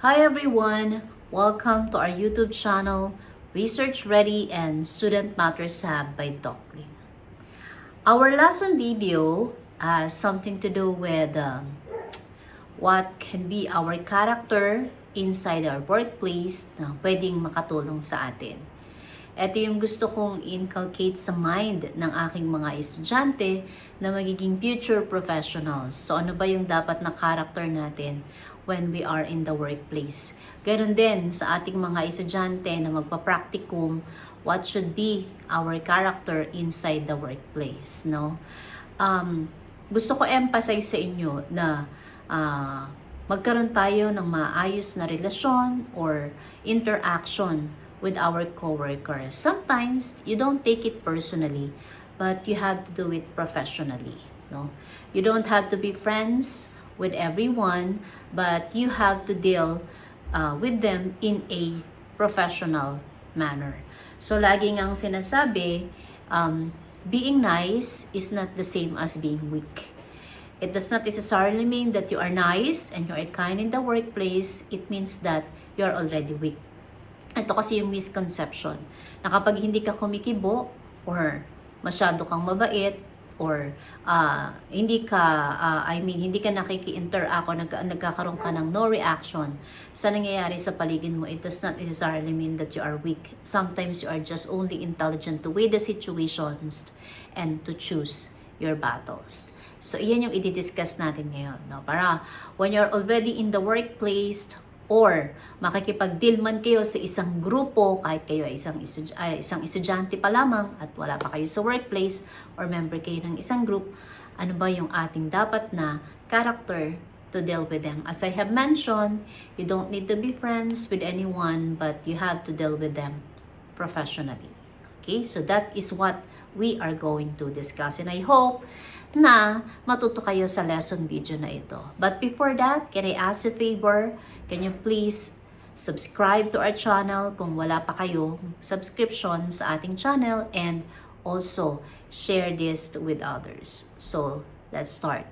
Hi everyone! Welcome to our YouTube channel, Research Ready and Student Matters Hub by Doclin. Our lesson video has something to do with what can be our character inside our workplace na pwedeng makatulong sa atin. Ito yung gusto kong inculcate sa mind ng aking mga estudyante na magiging future professionals. So ano ba yung dapat na character natin when we are in the workplace? Ganon din sa ating mga estudyante na magpa-practicum, what should be our character inside the workplace, no? Gusto ko emphasize sa inyo na magkaroon tayo ng maayos na relasyon or interaction with our coworkers. Sometimes you don't take it personally, but you have to do it professionally, no? You don't have to be friends with everyone, but you have to deal with them in a professional manner. So lagi ngang sinasabi, being nice is not the same as being weak. It does not necessarily mean that you are nice and you are kind in the workplace. It means that you are already weak. Ito kasi yung misconception na kapag hindi ka kumikibo or masyado kang mabait or hindi ka hindi ka nakiki-interact o nagkakaroon ka ng no reaction sa nangyayari sa paligid mo, it does not necessarily mean that you are weak. Sometimes you are just only intelligent to weigh the situations and to choose your battles. So iyan yung i-discuss natin ngayon, no? Para when you're already in the workplace or makikipag-deal man kayo sa isang grupo, kahit kayo ay isang estudyante pa lamang at wala pa kayo sa workplace or member kayo ng isang group, ano ba yung ating dapat na character to deal with them? As I have mentioned, you don't need to be friends with anyone, but you have to deal with them professionally. Okay, so that is what we are going to discuss, and I hope na matuto kayo sa lesson video na ito. But before that, can I ask a favor? Can you please subscribe to our channel kung wala pa kayo subscription sa ating channel, and also share this with others. So, let's start.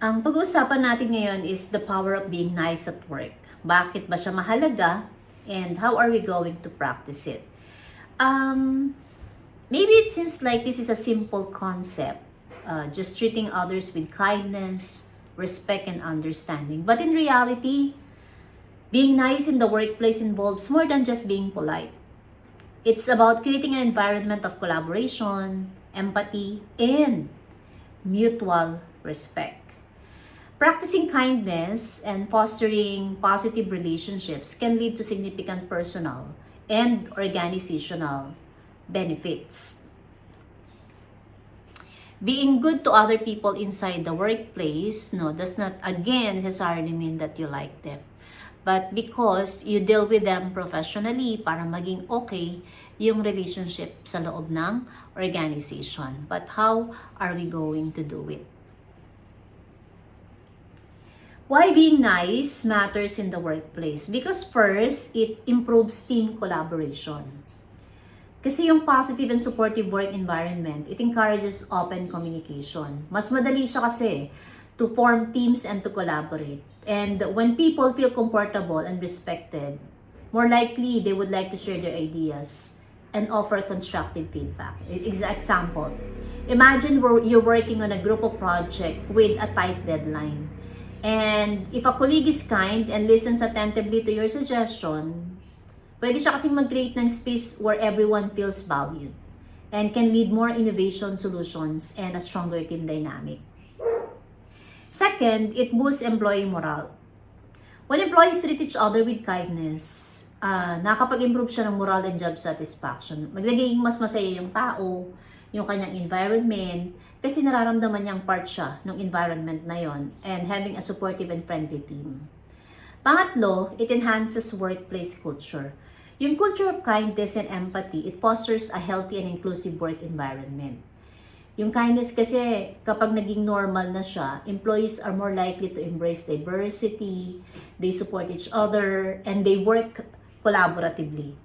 Ang pag-uusapan natin ngayon is the power of being nice at work. Bakit ba siya mahalaga? And how are we going to practice it? Maybe it seems like this is a simple concept, just treating others with kindness, respect, and understanding. But in reality, being nice in the workplace involves more than just being polite. It's about creating an environment of collaboration, empathy, and mutual respect. Practicing kindness and fostering positive relationships can lead to significant personal and organizational benefits. Being good to other people inside the workplace, does not again necessarily mean that you like them. But because you deal with them professionally para maging okay yung relationship sa loob ng organization. But how are we going to do it? Why being nice matters in the workplace? Because first, it improves team collaboration. Kasi yung positive and supportive work environment, it encourages open communication. Mas madali siya kasi to form teams and to collaborate. And when people feel comfortable and respected, more likely they would like to share their ideas and offer constructive feedback. Example, imagine you're working on a group of project with a tight deadline. And if a colleague is kind and listens attentively to your suggestion, pwede siya kasing mag-create ng space where everyone feels valued and can lead more innovation solutions and a stronger team dynamic. Second, it boosts employee morale. When employees treat each other with kindness, nakakapag-improve siya ng morale and job satisfaction. Magiging mas masaya yung tao, yung kanyang environment, kasi nararamdaman niyang part siya ng environment na yon, and having a supportive and friendly team. Pangatlo, it enhances workplace culture. Yung culture of kindness and empathy, it fosters a healthy and inclusive work environment. Yung kindness kasi, kapag naging normal na siya, employees are more likely to embrace diversity, they support each other, and they work collaboratively.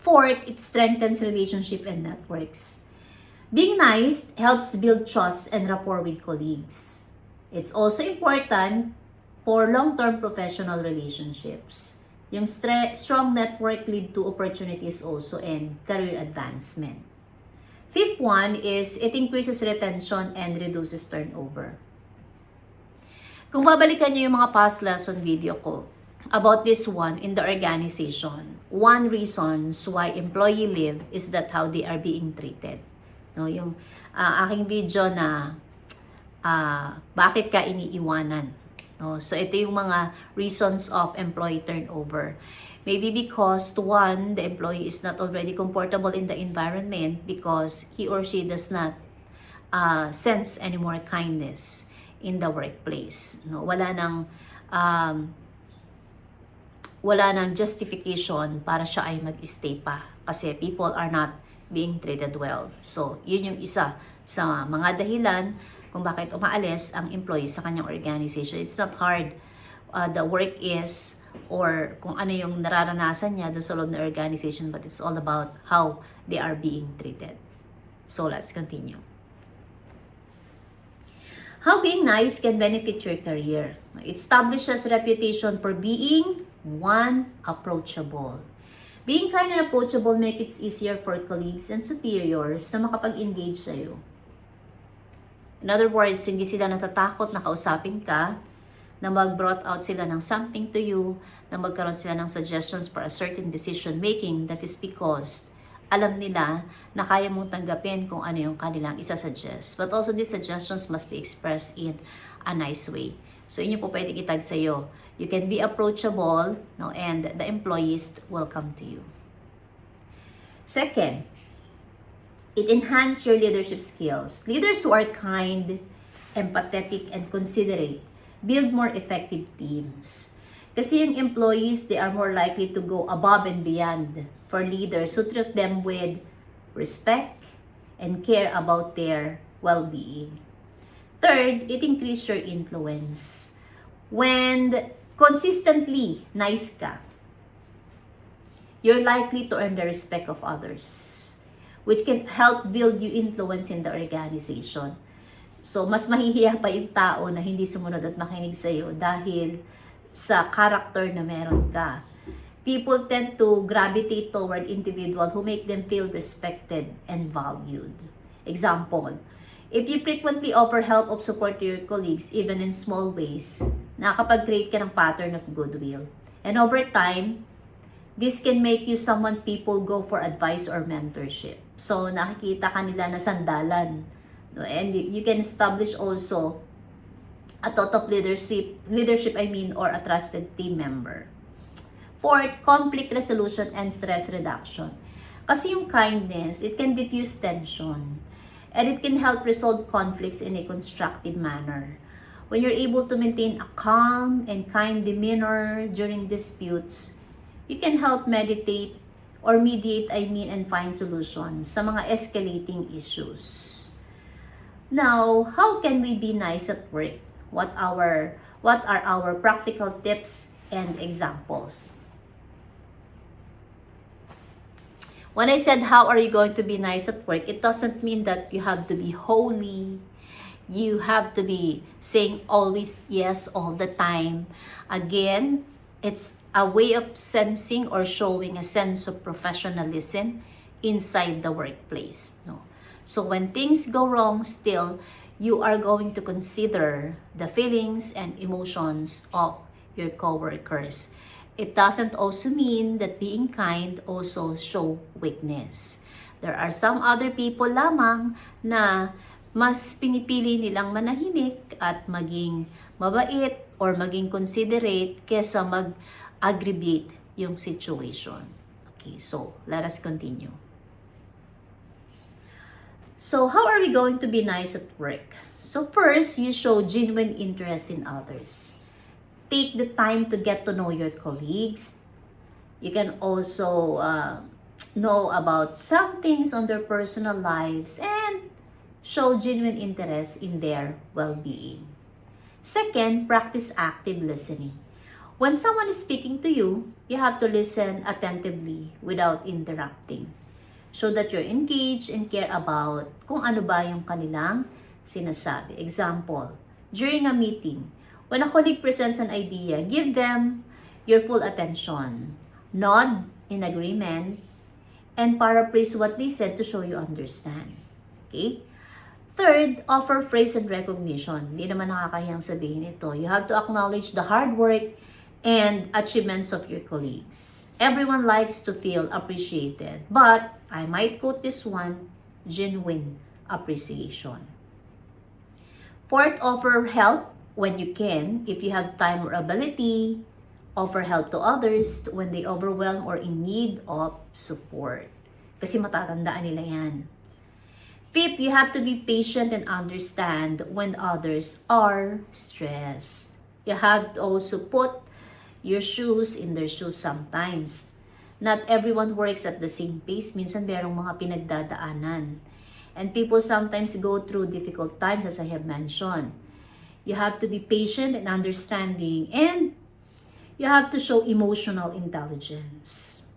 Fourth, it strengthens relationship and networks. Being nice helps build trust and rapport with colleagues. It's also important for long-term professional relationships. Yung strong network lead to opportunities also and career advancement. Fifth one is it increases retention and reduces turnover. Kung babalikan nyo yung mga past lesson video ko about this one in the organization, one reasons why employee leave is that how they are being treated. No, yung aking video na bakit ka iniiwanan. No, so ito yung mga reasons of employee turnover. Maybe because one, the employee is not already comfortable in the environment because he or she does not sense any more kindness in the workplace. No, wala nang justification para siya ay mag-stay pa kasi people are not being treated well. So, yun yung isa sa mga dahilan kung bakit umaalis ang employee sa kanyang organization. It's not hard. The work is or kung ano yung nararanasan niya doon sa loob ng organization, but it's all about how they are being treated. So, let's continue. How being nice can benefit your career. It establishes reputation for being, one, approachable. Being kind and approachable make it easier for colleagues and superiors na makapag-engage sa'yo. In other words, hindi sila natatakot na kausapin ka, na mag-brought out sila ng something to you, na magkaroon sila ng suggestions for a certain decision making. That is because alam nila na kaya mong tanggapin kung ano yung kanilang isa-suggest. But also these suggestions must be expressed in a nice way. So inyo po pwedeng itag sa'yo. You can be approachable, no, and the employees will come to you. Second, it enhances your leadership skills. Leaders who are kind, empathetic, and considerate build more effective teams. Kasi yung employees, they are more likely to go above and beyond for leaders who treat them with respect and care about their well-being. Third, it increases your influence. When consistently nice ka, you're likely to earn the respect of others, which can help build you influence in the organization. So, mas mahihiya pa yung tao na hindi sumunod at makinig sa'yo dahil sa character na meron ka. People tend to gravitate toward individuals who make them feel respected and valued. Example, if you frequently offer help or support to your colleagues, even in small ways, nakakapag-create ka ng pattern of goodwill. And over time, this can make you someone people go for advice or mentorship. So, nakikita ka nila na sandalan. And you can establish also a top leadership or a trusted team member. Fourth, conflict resolution and stress reduction. Kasi yung kindness, it can diffuse tension. And it can help resolve conflicts in a constructive manner. When you're able to maintain a calm and kind demeanor during disputes, you can help mediate and find solutions sa mga escalating issues. Now, how can we be nice at work? What are our practical tips and examples? When I said how are you going to be nice at work, it doesn't mean that you have to be holy. You have to be saying always yes all the time. Again, it's a way of sensing or showing a sense of professionalism inside the workplace. No? So when things go wrong, still, you are going to consider the feelings and emotions of your coworkers. It doesn't also mean that being kind also show weakness. There are some other people lamang na mas pinipili nilang manahimik at maging mabait or maging considerate kesa mag-aggravate yung situation. Okay, so let us continue. So, how are we going to be nice at work? So, first, you show genuine interest in others. Take the time to get to know your colleagues. You can also know about some things on their personal lives and show genuine interest in their well-being. Second, practice active listening. When someone is speaking to you, you have to listen attentively without interrupting. Show that you're engaged and care about kung ano ba yung kanilang sinasabi. Example, during a meeting, when a colleague presents an idea, give them your full attention. Nod in agreement and paraphrase what they said to show you understand. Okay? Third, offer praise and recognition. Hindi naman nakakahiyang sabihin ito. You have to acknowledge the hard work and achievements of your colleagues. Everyone likes to feel appreciated. But, I might quote this one, genuine appreciation. Fourth, offer help when you can. If you have time or ability, offer help to others when they overwhelm or in need of support. Kasi matatandaan nila yan. Fifth, you have to be patient and understand when others are stressed. You have to also put your shoes in their shoes sometimes. Not everyone works at the same pace. Minsan merong mga pinagdadaanan. And people sometimes go through difficult times, as I have mentioned. You have to be patient and understanding, and you have to show emotional intelligence.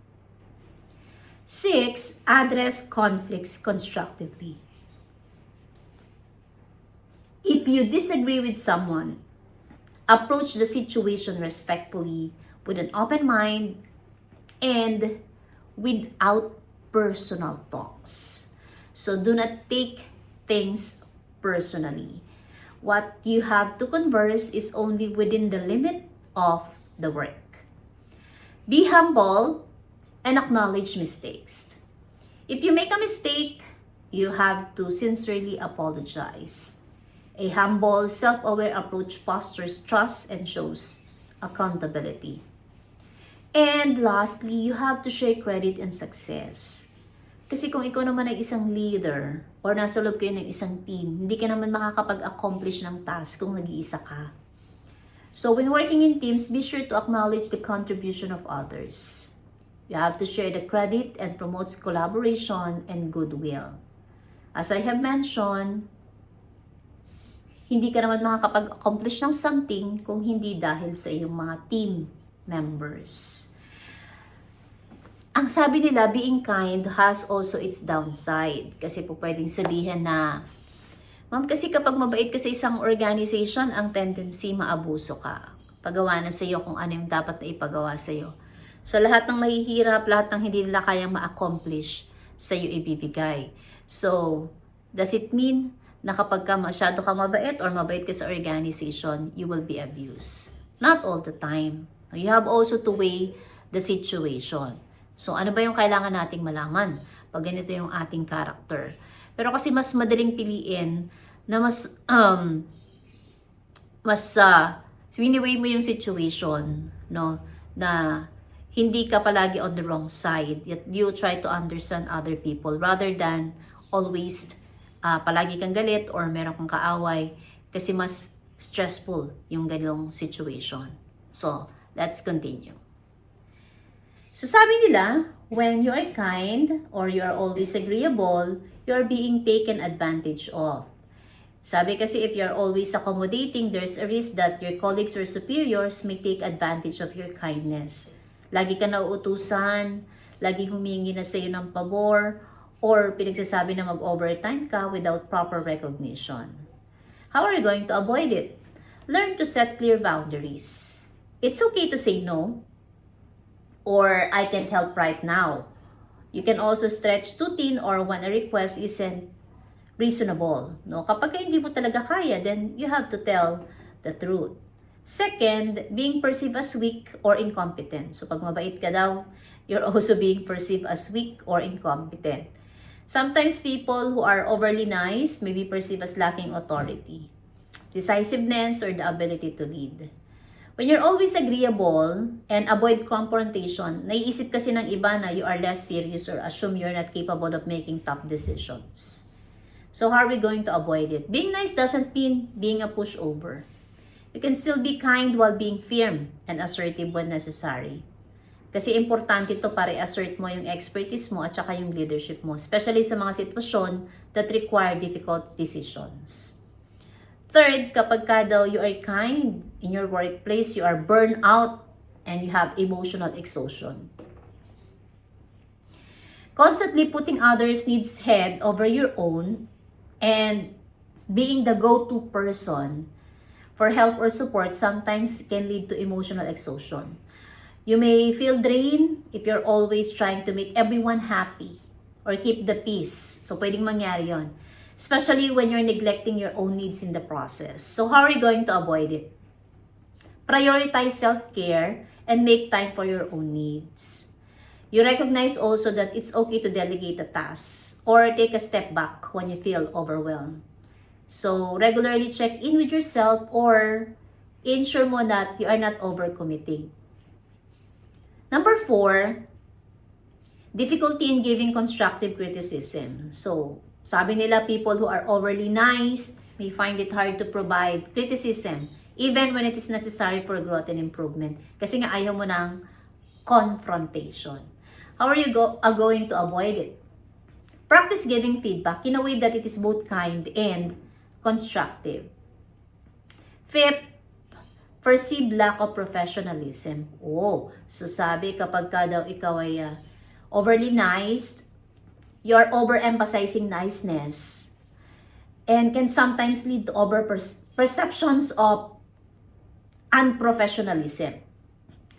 6, address conflicts constructively. If you disagree with someone, approach the situation respectfully, with an open mind, and without personal talks. So do not take things personally. What you have to converse is only within the limit of the work. Be humble and acknowledge mistakes. If you make a mistake, you have to sincerely apologize. A humble, self-aware approach fosters trust and shows accountability. And lastly, you have to share credit and success. Kasi kung ikaw naman ay isang leader or nasa loob kayo ng isang team, hindi ka naman makakapag-accomplish ng task kung nag-iisa ka. So when working in teams, be sure to acknowledge the contribution of others. You have to share the credit and promotes collaboration and goodwill. As I have mentioned, hindi ka naman makakapag-accomplish ng something kung hindi dahil sa iyong mga team members. Ang sabi nila, being kind has also its downside. Kasi po pwedeng sabihin na, ma'am, kasi kapag mabait ka sa isang organization, ang tendency maabuso ka. Pagawa na sa iyo kung ano yung dapat na ipagawa sa iyo. So lahat ng mahihirap, lahat ng hindi nila kayang ma-accomplish sa iyo ibibigay. So, does it mean na kapag ka masyado kang mabait or mabait ka sa organization, you will be abused? Not all the time. You have also to weigh the situation. So, ano ba yung kailangan nating malaman pag ganito yung ating character? Pero kasi mas madaling piliin na wini-weigh mo yung situation, no? Na hindi ka palagi on the wrong side. Yet you try to understand other people rather than always palagi kang galit or meron kang kaaway kasi mas stressful yung ganong situation. So, let's continue. So, sabi nila, when you are kind or you are always agreeable, you are being taken advantage of. Sabi kasi if you are always accommodating, there's a risk that your colleagues or superiors may take advantage of your kindness. Lagi ka nauutusan, lagi humingi na sa'yo ng pabor, or pinagsasabi na mag-overtime ka without proper recognition. How are you going to avoid it? Learn to set clear boundaries. It's okay to say no, or I can't help right now. You can also stretch too thin or when a request isn't reasonable. No? Kapag hindi mo talaga kaya, then you have to tell the truth. Second, being perceived as weak or incompetent. So pag mabait ka daw, you're also being perceived as weak or incompetent. Sometimes people who are overly nice may be perceived as lacking authority, decisiveness, or the ability to lead. When you're always agreeable and avoid confrontation, naiisip kasi ng iba na you are less serious or assume you're not capable of making tough decisions. So how are we going to avoid it? Being nice doesn't mean being a pushover. You can still be kind while being firm and assertive when necessary. Kasi importante ito para i-assert mo yung expertise mo at saka yung leadership mo, especially sa mga sitwasyon that require difficult decisions. Third, kapag ka daw you are kind in your workplace, you are burned out and you have emotional exhaustion. Constantly putting others' needs head over your own and being the go-to person, for help or support sometimes can lead to emotional exhaustion. You may feel drained if you're always trying to make everyone happy or keep the peace. So, pwedeng mangyari yon, especially when you're neglecting your own needs in the process. So, how are you going to avoid it? Prioritize self-care and make time for your own needs. You recognize also that it's okay to delegate a task or take a step back when you feel overwhelmed. So, regularly check in with yourself or ensure mo that you are not overcommitting. Number 4, difficulty in giving constructive criticism. So, sabi nila people who are overly nice may find it hard to provide criticism even when it is necessary for growth and improvement. Kasi nga ayaw mo ng confrontation. How are you going to avoid it? Practice giving feedback in a way that it is both kind and constructive. 5th, perceived lack of professionalism. So sabi kapag ka daw ikaw ay overly nice, you're overemphasizing niceness and can sometimes lead to perceptions of unprofessionalism,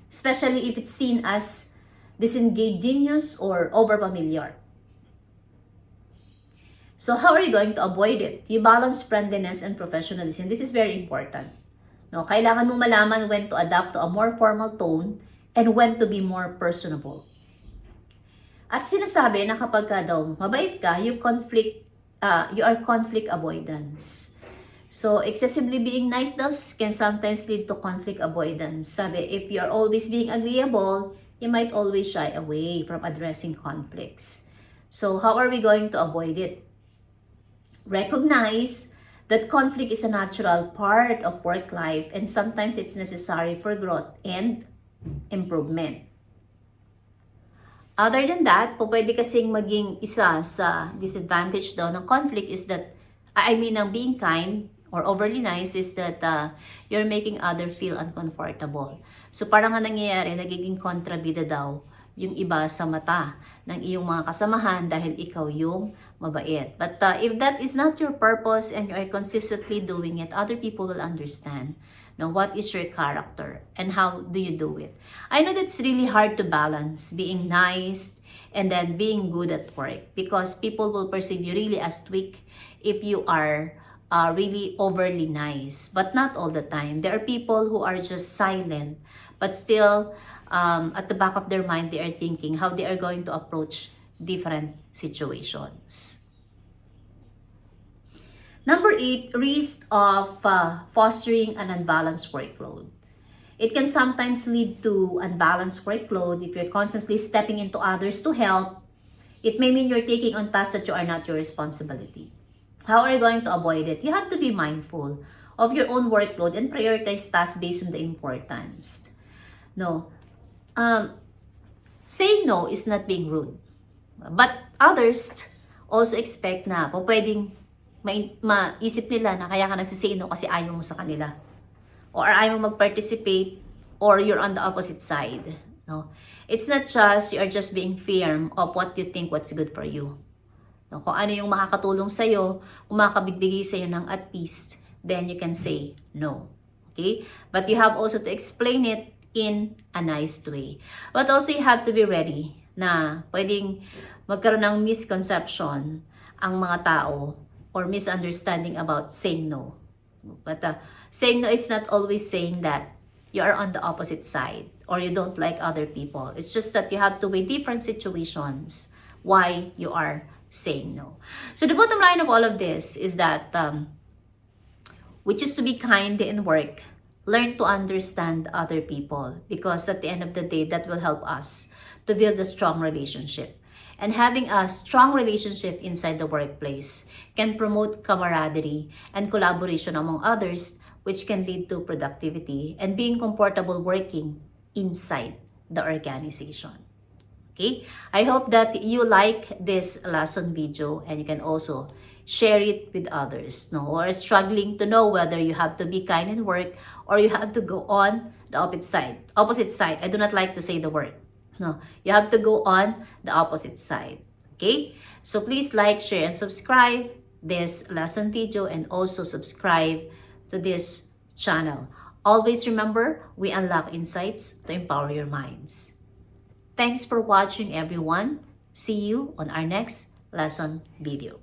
especially if it's seen as disingenuous or overfamiliar. So how are you going to avoid it? You balance friendliness and professionalism. This is very important. No, kailangan mong malaman when to adapt to a more formal tone and when to be more personable. At sinasabi na kapag ka daw mabait ka, you are conflict avoidance. So, excessively being nice daw can sometimes lead to conflict avoidance. Sabi, if you are always being agreeable, you might always shy away from addressing conflicts. So, how are we going to avoid it? Recognize that conflict is a natural part of work life and sometimes it's necessary for growth and improvement. Other than that, pwede kasing maging isa sa disadvantage daw ng conflict is that, ng being kind or overly nice is that you're making others feel uncomfortable. So parang nga nangyayari, nagiging kontrabida daw yung iba sa mata ng iyong mga kasamahan dahil ikaw yung mabait. But if that is not your purpose and you are consistently doing it, other people will understand what is your character and how do you do it. I know that's really hard to balance being nice and then being good at work because people will perceive you really as weak if you are really overly nice, but not all the time. There are people who are just silent but still at the back of their mind, they are thinking how they are going to approach different situations. Number 8, risk of fostering an unbalanced workload. It can sometimes lead to unbalanced workload if you're constantly stepping into others to help. It may mean you're taking on tasks that are not your responsibility. How are you going to avoid it? You have to be mindful of your own workload and prioritize tasks based on the importance. Saying no is not being rude. But others also expect na pwedeng maisip nila na kaya ka nagsisay no kasi ayaw mo sa kanila. Or ayaw mo mag-participate or you're on the opposite side. No? It's not just you are just being firm of what you think what's good for you. No? Kung ano yung makakatulong sa'yo, kung makakabigbigay sa'yo ng at least, then you can say no. Okay? But you have also to explain it in a nice way. But also you have to be ready na pwedeng magkaroon ng misconception ang mga tao or misunderstanding about saying no. But saying no is not always saying that you are on the opposite side or you don't like other people. It's just that you have to weigh different situations why you are saying no. So the bottom line of all of this is that we choose to be kind in work. Learn to understand other people because at the end of the day, that will help us to build a strong relationship. And having a strong relationship inside the workplace can promote camaraderie and collaboration among others, which can lead to productivity and being comfortable working inside the organization. Okay? I hope that you like this lesson video and you can also share it with others, or struggling to know whether you have to be kind in work or you have to go on the opposite side. I do not like to say the word. No, you have to go on the opposite side. Okay? So please like, share, and subscribe this lesson video and also subscribe to this channel. Always remember, we unlock insights to empower your minds. Thanks for watching, everyone. See you on our next lesson video.